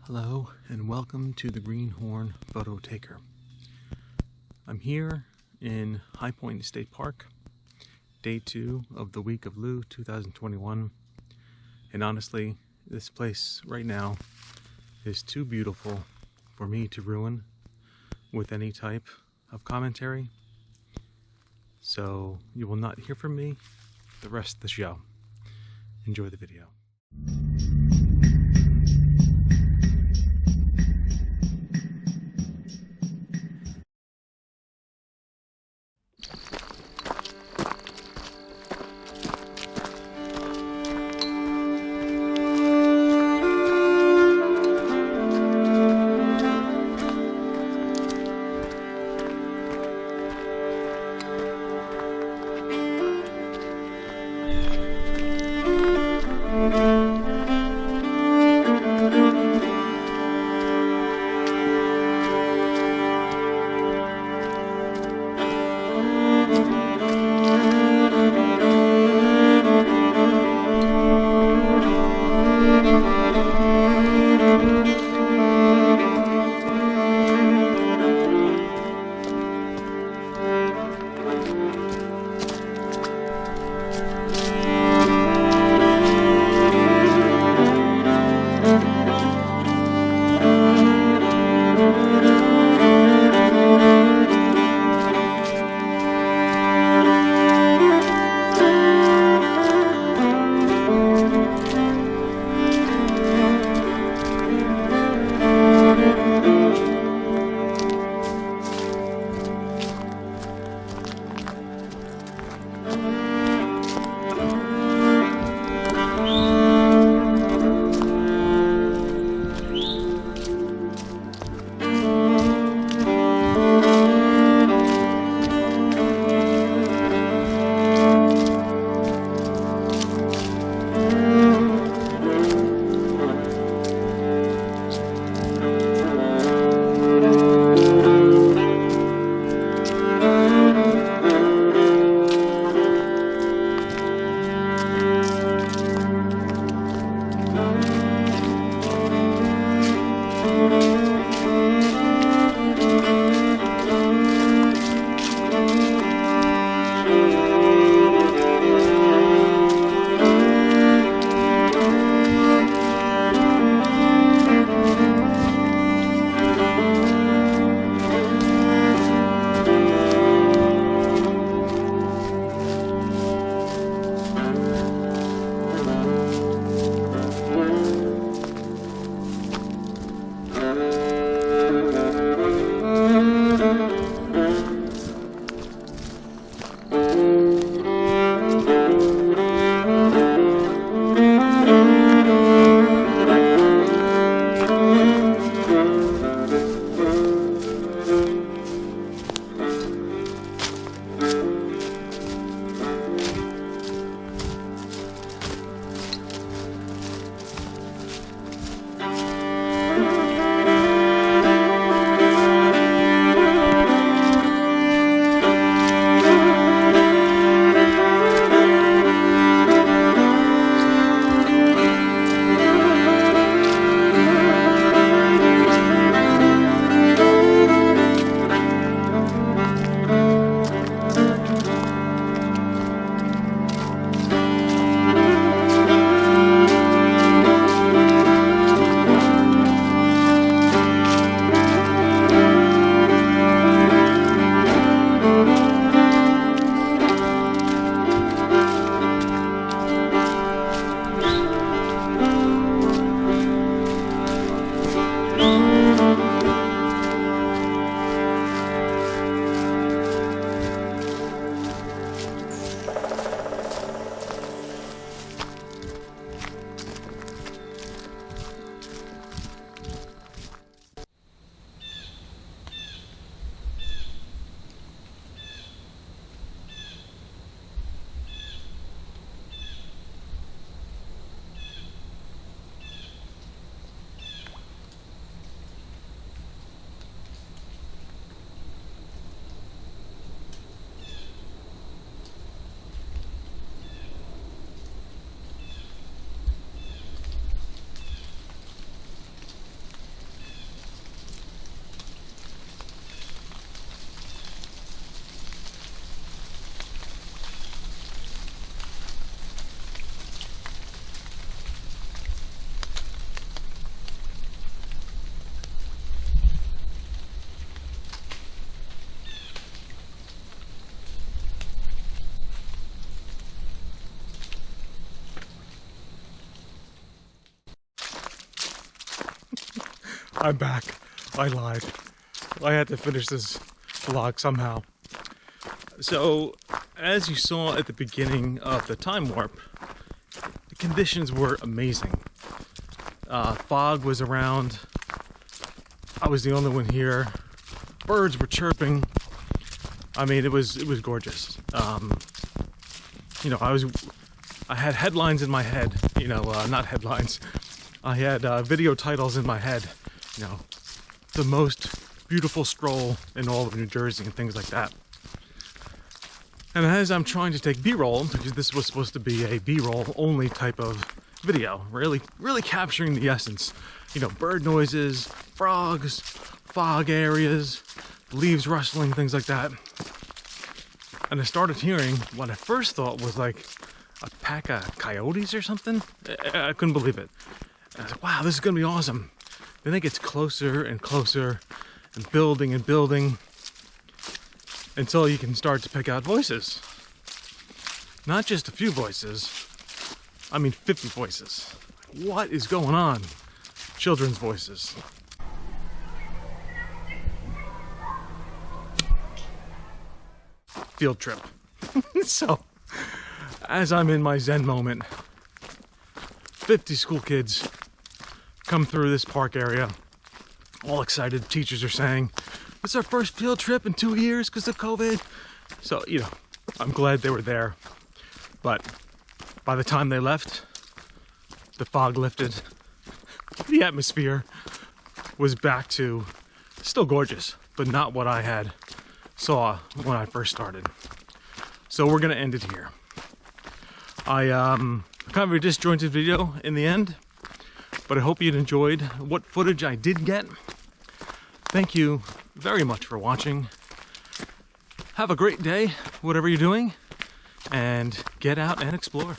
Hello and welcome to the Greenhorn Photo Taker. I'm here in High Point State Park, day 2 of the week of Lou 2021, and honestly this place right now is too beautiful for me to ruin with any type of commentary, so you will not hear from me the rest of the show. Enjoy the video. I'm back. I lied. I had to finish this vlog somehow. So, as you saw at the beginning of the time warp, the conditions were amazing. Fog was around. I was the only one here. Birds were chirping. I mean, it was gorgeous. You know, I had headlines in my head. You know, not headlines. I had video titles in my head. You know, the most beautiful stroll in all of New Jersey and things like that. And as I'm trying to take B-roll, because this was supposed to be a B-roll only type of video, really capturing the essence. You know, bird noises, frogs, fog areas, leaves rustling, things like that. And I started hearing what I first thought was like a pack of coyotes or something. I couldn't believe it. And I was like, wow, this is gonna be awesome. Then it gets closer and closer and building until you can start to pick out voices. Not just a few voices, I mean 50 voices. What is going on? Children's voices. Field trip. So, as I'm in my Zen moment, 50 school kids come through this park area, all excited. Teachers are saying, "It's our first field trip in 2 years because of COVID." So, you know, I'm glad they were there. But by the time they left, the fog lifted. The atmosphere was back to still gorgeous, but not what I had saw when I first started. So we're gonna end it here. I kind of a disjointed video in the end, but I hope you enjoyed what footage I did get. Thank you very much for watching. Have a great day, whatever you're doing, and get out and explore.